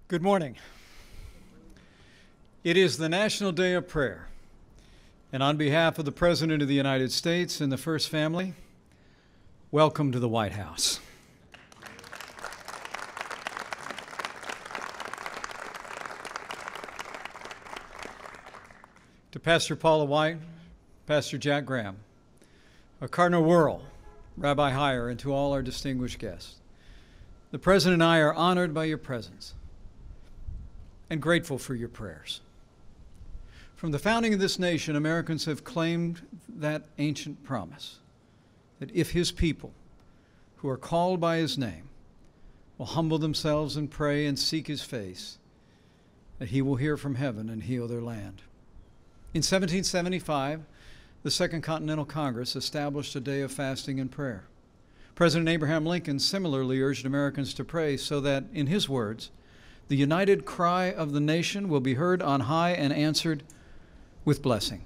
Good morning. It is the National Day of Prayer, and on behalf of the President of the United States and the First Family, welcome to the White House. To Pastor Paula White, Pastor Jack Graham, Cardinal Wuerl, Rabbi Heyer, and to all our distinguished guests, the President and I are honored by your presence and grateful for your prayers. From the founding of this nation, Americans have claimed that ancient promise that if his people, who are called by his name, will humble themselves and pray and seek his face, that he will hear from heaven and heal their land. In 1775, the Second Continental Congress established a day of fasting and prayer. President Abraham Lincoln similarly urged Americans to pray so that, in his words, the united cry of the nation will be heard on high and answered with blessing.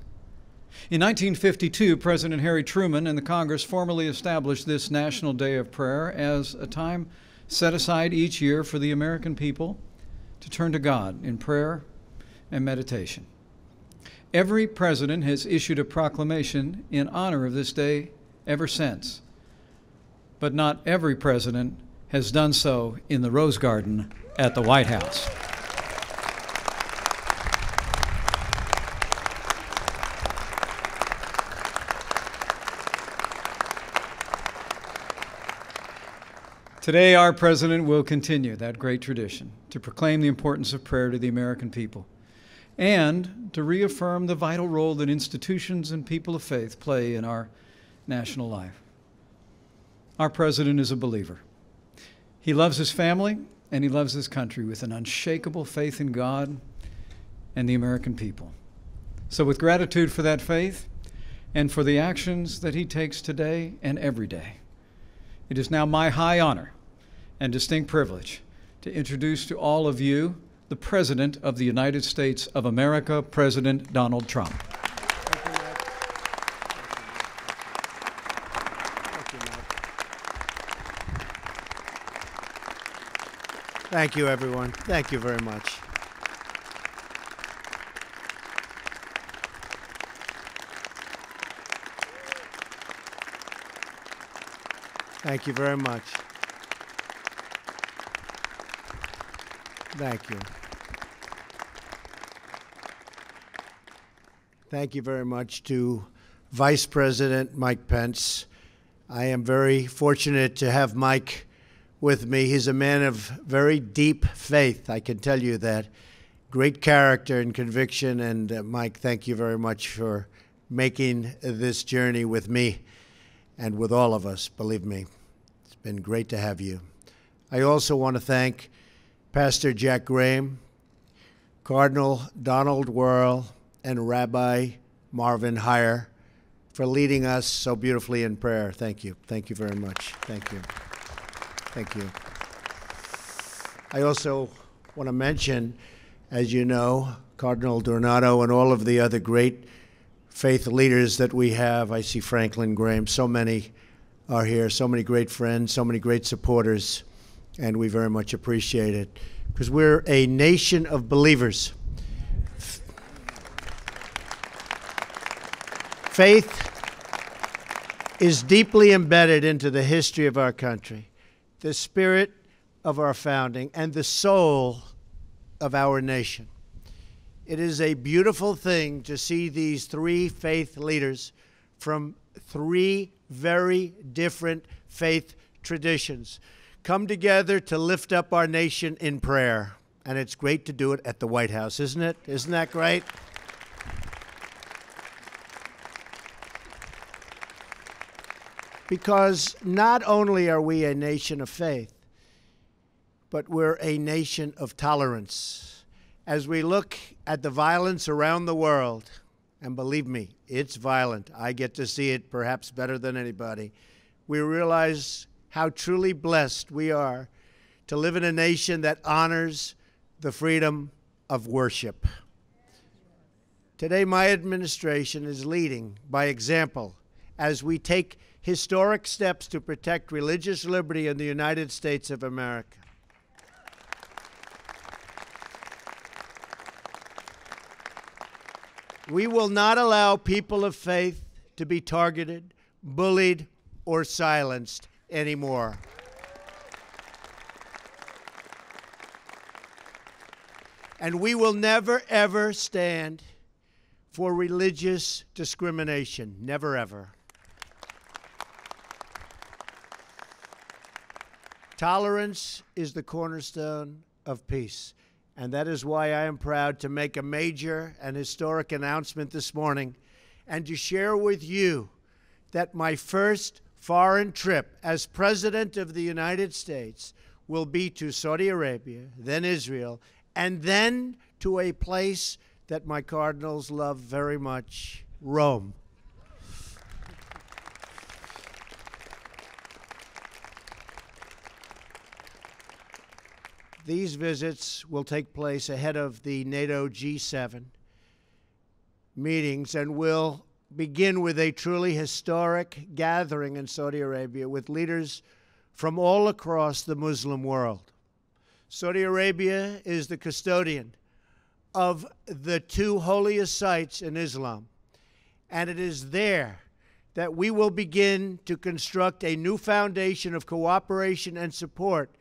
In 1952, President Harry Truman and the Congress formally established this National Day of Prayer as a time set aside each year for the American people to turn to God in prayer and meditation. Every president has issued a proclamation in honor of this day ever since, but not every president has done so in the Rose Garden at the White House. Today, our president will continue that great tradition to proclaim the importance of prayer to the American people and to reaffirm the vital role that institutions and people of faith play in our national life. Our president is a believer. He loves his family and he loves his country with an unshakable faith in God and the American people. So with gratitude for that faith and for the actions that he takes today and every day, it is now my high honor and distinct privilege to introduce to all of you the President of the United States of America, President Donald Trump. Thank you, everyone. Thank you very much. Thank you very much. Thank you. Thank you very much to Vice President Mike Pence. I am very fortunate to have Mike with me. He's a man of very deep faith, I can tell you that. Great character and conviction, and Mike, thank you very much for making this journey with me and with all of us, believe me. It's been great to have you. I also want to thank Pastor Jack Graham, Cardinal Donald Wuerl, and Rabbi Marvin Heyer for leading us so beautifully in prayer. Thank you. Thank you very much. Thank you. Thank you. I also want to mention, as you know, Cardinal Donato and all of the other great faith leaders that we have. I see Franklin Graham. So many are here, so many great friends, so many great supporters, and we very much appreciate it because we're a nation of believers. Faith is deeply embedded into the history of our country, the spirit of our founding, and the soul of our nation. It is a beautiful thing to see these three faith leaders from three very different faith traditions come together to lift up our nation in prayer. And it's great to do it at the White House, isn't it? Isn't that great? Because not only are we a nation of faith, but we're a nation of tolerance. As we look at the violence around the world, and believe me, it's violent. I get to see it perhaps better than anybody. We realize how truly blessed we are to live in a nation that honors the freedom of worship. Today, my administration is leading by example as we take historic steps to protect religious liberty in the United States of America. We will not allow people of faith to be targeted, bullied, or silenced anymore. And we will never, ever stand for religious discrimination. Never, ever. Tolerance is the cornerstone of peace. And that is why I am proud to make a major and historic announcement this morning and to share with you that my first foreign trip as President of the United States will be to Saudi Arabia, then Israel, and then to a place that my cardinals love very much, Rome. These visits will take place ahead of the NATO G7 meetings and will begin with a truly historic gathering in Saudi Arabia with leaders from all across the Muslim world. Saudi Arabia is the custodian of the two holiest sites in Islam, and it is there that we will begin to construct a new foundation of cooperation and support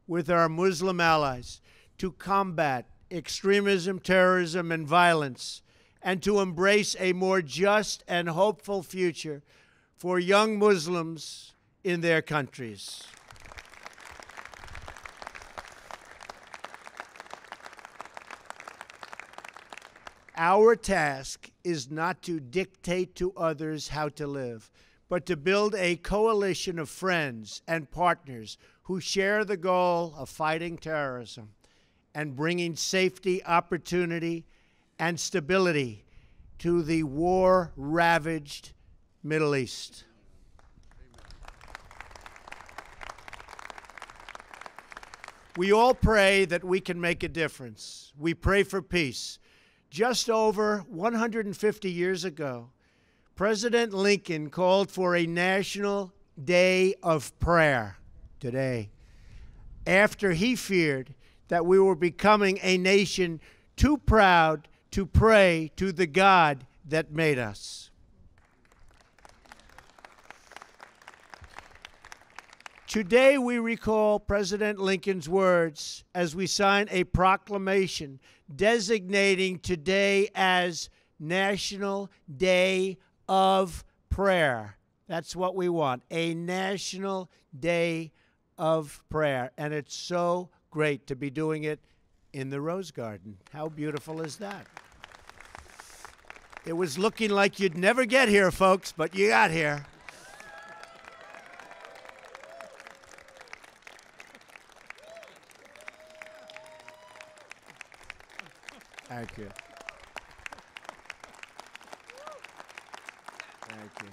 with our Muslim allies to combat extremism, terrorism, and violence, and to embrace a more just and hopeful future for young Muslims in their countries. Our task is not to dictate to others how to live, but to build a coalition of friends and partners who share the goal of fighting terrorism and bringing safety, opportunity, and stability to the war-ravaged Middle East. We all pray that we can make a difference. We pray for peace. Just over 150 years ago, President Lincoln called for a national day of prayer today, after he feared that we were becoming a nation too proud to pray to the God that made us. Today, we recall President Lincoln's words as we sign a proclamation designating today as National Day of Prayer. That's what we want, a National Day of Prayer. And it's so great to be doing it in the Rose Garden. How beautiful is that? It was looking like you'd never get here, folks, but you got here. Thank you. Thank you.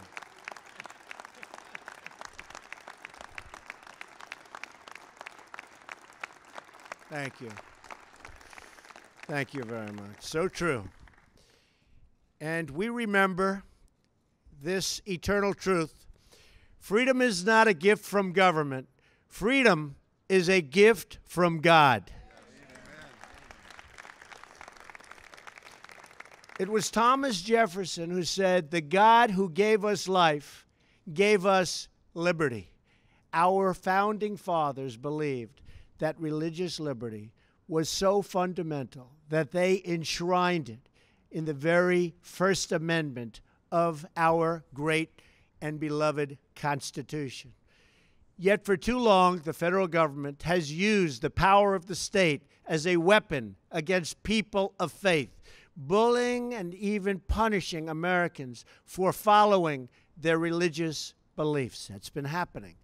Thank you. Thank you very much. So true. And we remember this eternal truth. Freedom is not a gift from government. Freedom is a gift from God. It was Thomas Jefferson who said, "The God who gave us life gave us liberty." Our founding fathers believed that religious liberty was so fundamental that they enshrined it in the very First Amendment of our great and beloved Constitution. Yet for too long, the federal government has used the power of the state as a weapon against people of faith, bullying and even punishing Americans for following their religious beliefs. That's been happening.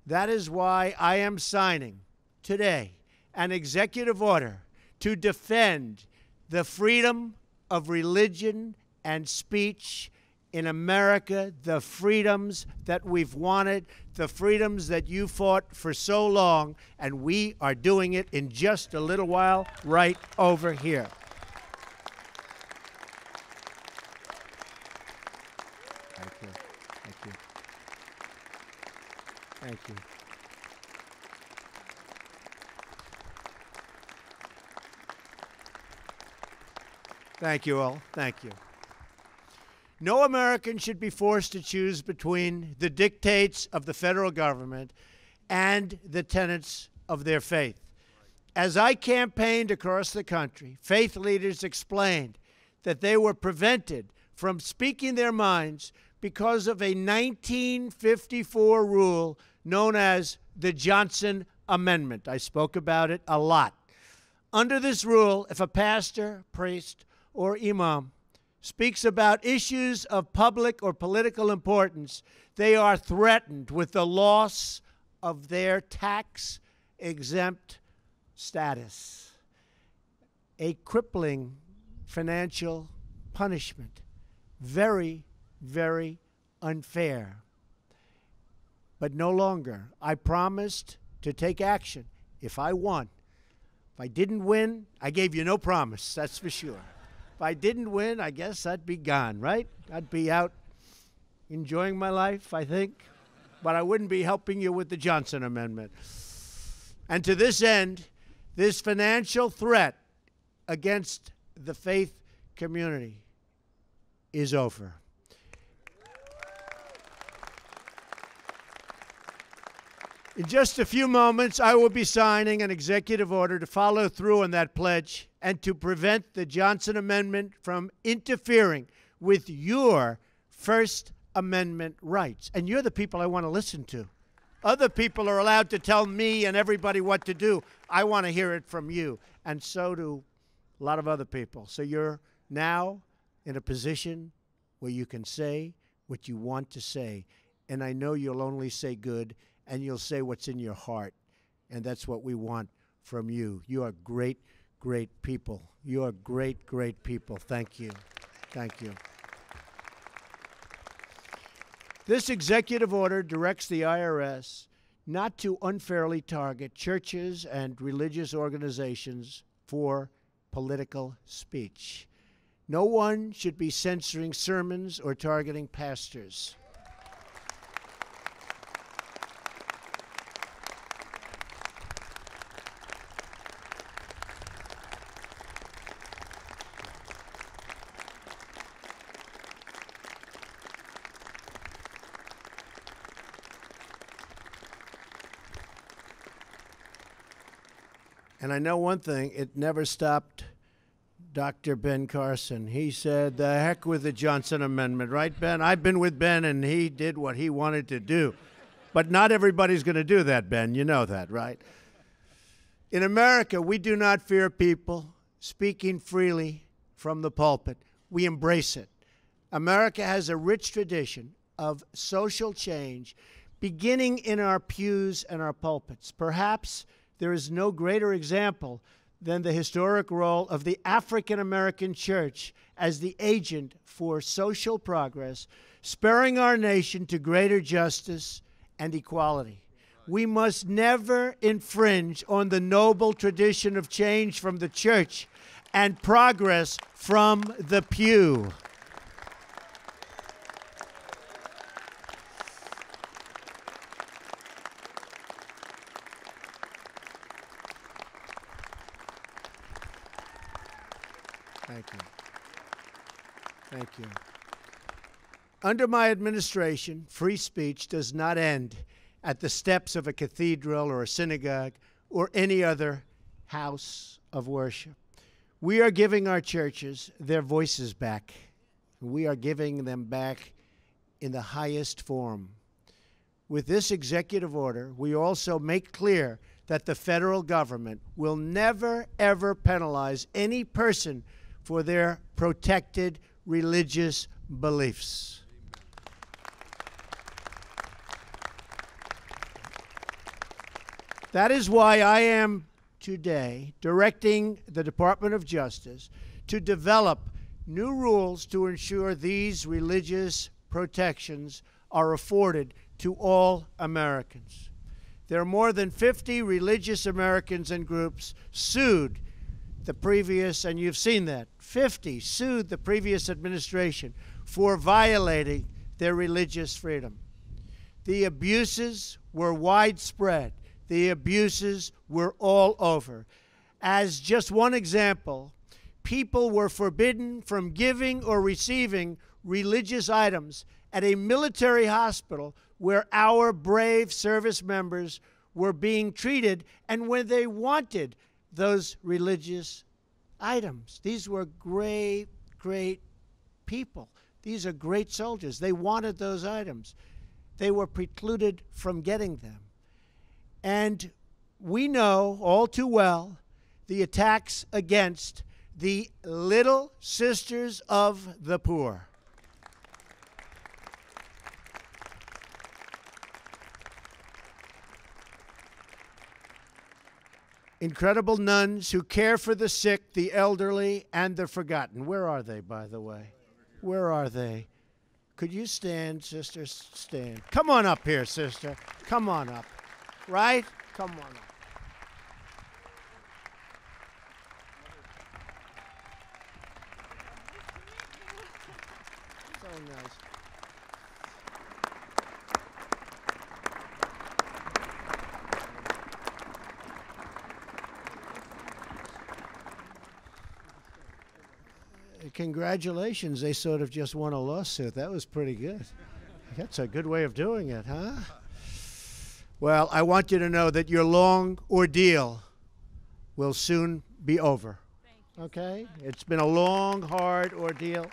That is why I am signing today an executive order to defend the freedom of religion and speech in America, the freedoms that we've wanted, the freedoms that you fought for so long, and we are doing it in just a little while right over here. Thank you. Thank you. Thank you. Thank you all. Thank you. No American should be forced to choose between the dictates of the federal government and the tenets of their faith. As I campaigned across the country, faith leaders explained that they were prevented from speaking their minds because of a 1954 rule known as the Johnson Amendment. I spoke about it a lot. Under this rule, if a pastor, priest, or imam speaks about issues of public or political importance, they are threatened with the loss of their tax-exempt status, a crippling financial punishment. Very, very unfair. But no longer. I promised to take action if I won. If I didn't win, I gave you no promise, that's for sure. If I didn't win, I guess I'd be gone, right? I'd be out enjoying my life, I think. But I wouldn't be helping you with the Johnson Amendment. And to this end, this financial threat against the faith community is over. In just a few moments, I will be signing an executive order to follow through on that pledge and to prevent the Johnson Amendment from interfering with your First Amendment rights. And you're the people I want to listen to. Other people are allowed to tell me and everybody what to do. I want to hear it from you, and so do a lot of other people. So you're now in a position where you can say what you want to say. And I know you'll only say good, and you'll say what's in your heart. And that's what we want from you. You are great, great people. You are great, great people. Thank you. Thank you. This executive order directs the IRS not to unfairly target churches and religious organizations for political speech. No one should be censoring sermons or targeting pastors. And I know one thing, it never stopped Dr. Ben Carson. He said, the heck with the Johnson Amendment, right, Ben? I've been with Ben, and he did what he wanted to do. But not everybody's going to do that, Ben. You know that, right? In America, we do not fear people speaking freely from the pulpit. We embrace it. America has a rich tradition of social change beginning in our pews and our pulpits. Perhaps there is no greater example than the historic role of the African American church as the agent for social progress, spurring our nation to greater justice and equality. We must never infringe on the noble tradition of change from the church and progress from the pew. Thank you. Thank you. Under my administration, free speech does not end at the steps of a cathedral or a synagogue or any other house of worship. We are giving our churches their voices back. We are giving them back in the highest form. With this executive order, we also make clear that the federal government will never, ever penalize any person for their protected religious beliefs. That is why I am today directing the Department of Justice to develop new rules to ensure these religious protections are afforded to all Americans. There are more than 50 religious Americans and groups sued the previous, and you've seen that, 50 sued the previous administration for violating their religious freedom. The abuses were widespread. The abuses were all over. As just one example, people were forbidden from giving or receiving religious items at a military hospital where our brave service members were being treated and when they wanted those religious items. These were great, great people. These are great soldiers. They wanted those items. They were precluded from getting them. And we know all too well the attacks against the little sisters of the poor. Incredible nuns who care for the sick, the elderly, and the forgotten. Where are they, by the way? Where are they? Could you stand, sister? Stand. Come on up here, sister. Come on up. Right? Come on up. So nice. Congratulations, they sort of just won a lawsuit. That was pretty good. That's a good way of doing it, huh? Well, I want you to know that your long ordeal will soon be over. Okay? It's been a long, hard ordeal.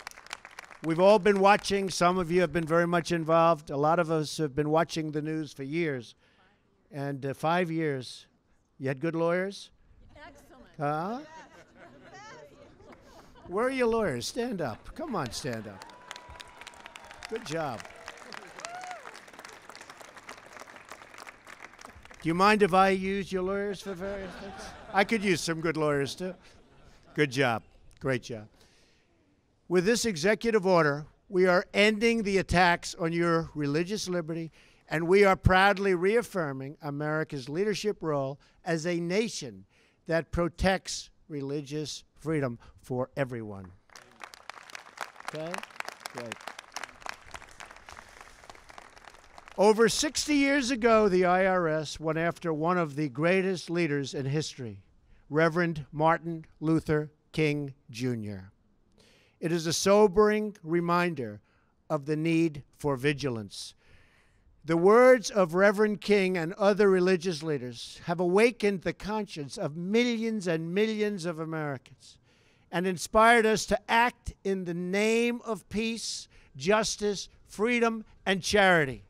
We've all been watching. Some of you have been very much involved. A lot of us have been watching the news for years. And 5 years. You had good lawyers? Excellent. Huh? Where are your lawyers? Stand up. Come on, stand up. Good job. Do you mind if I use your lawyers for various things? I could use some good lawyers, too. Good job. Great job. With this executive order, we are ending the attacks on your religious liberty, and we are proudly reaffirming America's leadership role as a nation that protects religious freedom for everyone. Okay? Great. Over 60 years ago, the IRS went after one of the greatest leaders in history, Reverend Martin Luther King, Jr. It is a sobering reminder of the need for vigilance. The words of Reverend King and other religious leaders have awakened the conscience of millions and millions of Americans and inspired us to act in the name of peace, justice, freedom, and charity.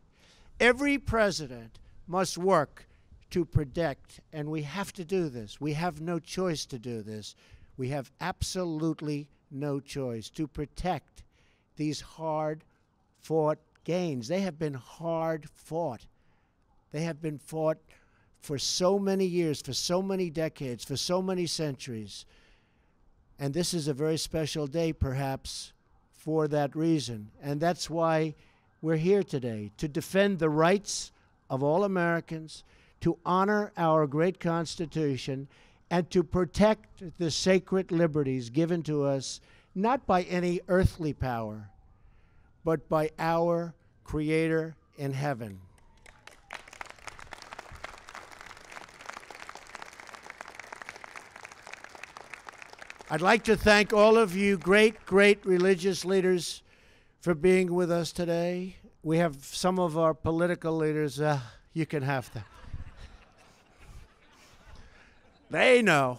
Every president must work to protect, and we have to do this. We have no choice to do this. We have absolutely no choice to protect these hard-fought gains. They have been hard fought. They have been fought for so many years, for so many decades, for so many centuries. And this is a very special day, perhaps, for that reason. And that's why we're here today, to defend the rights of all Americans, to honor our great Constitution, and to protect the sacred liberties given to us, not by any earthly power, but by our Creator in heaven. I'd like to thank all of you great, great religious leaders for being with us today. We have some of our political leaders, you can have them. They know.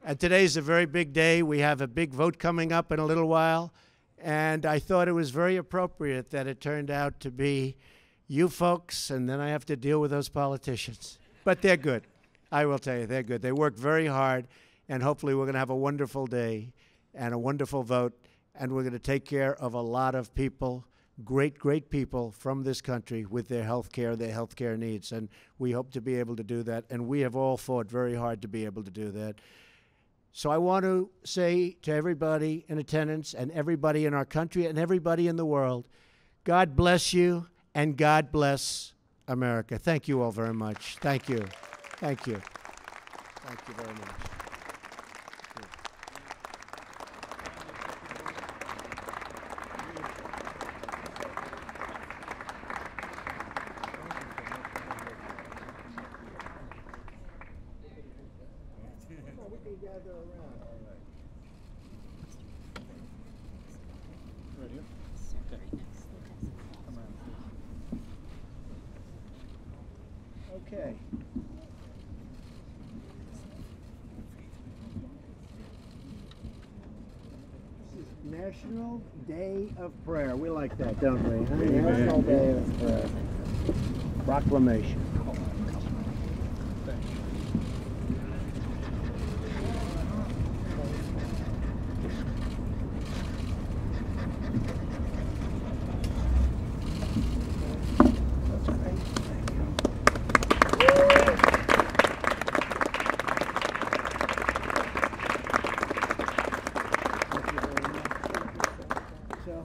And today's a very big day. We have a big vote coming up in a little while. And I thought it was very appropriate that it turned out to be you folks, and then I have to deal with those politicians. But they're good. I will tell you, they're good. They work very hard, and hopefully we're going to have a wonderful day and a wonderful vote, and we're going to take care of a lot of people, great, great people from this country with their health care needs. And we hope to be able to do that, and we have all fought very hard to be able to do that. So I want to say to everybody in attendance and everybody in our country and everybody in the world, God bless you and God bless America. Thank you all very much. Thank you. Thank you. Thank you very much. Right here? Okay. Come around, please. Okay. This is National Day of Prayer. We like that, don't we? Huh? National Day of Prayer. Proclamation.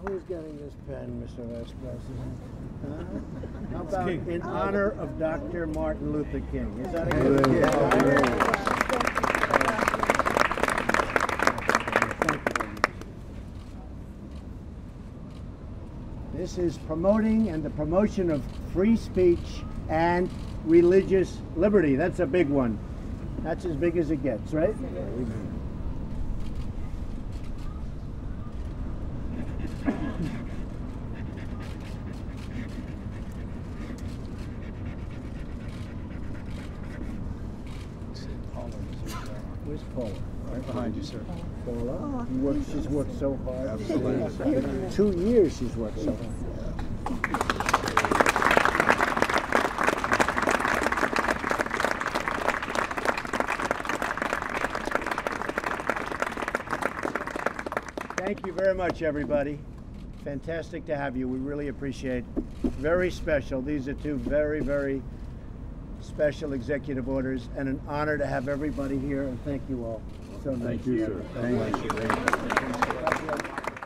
Who's getting this pen, Mr. Vice President? How about in honor of Dr. Martin Luther King? Is that a good gift? This is promoting and the promotion of free speech and religious liberty. That's a big one. That's as big as it gets, right? Where's Paula? Right behind you, sir. Paula, she's worked so hard. Absolutely. 2 years she's worked so hard. Thank you very much, everybody. Fantastic to have you. We really appreciate it. Very special. These are two very, very special executive orders, and an honor to have everybody here, and thank you all so much. Thank you, sir. Thank you.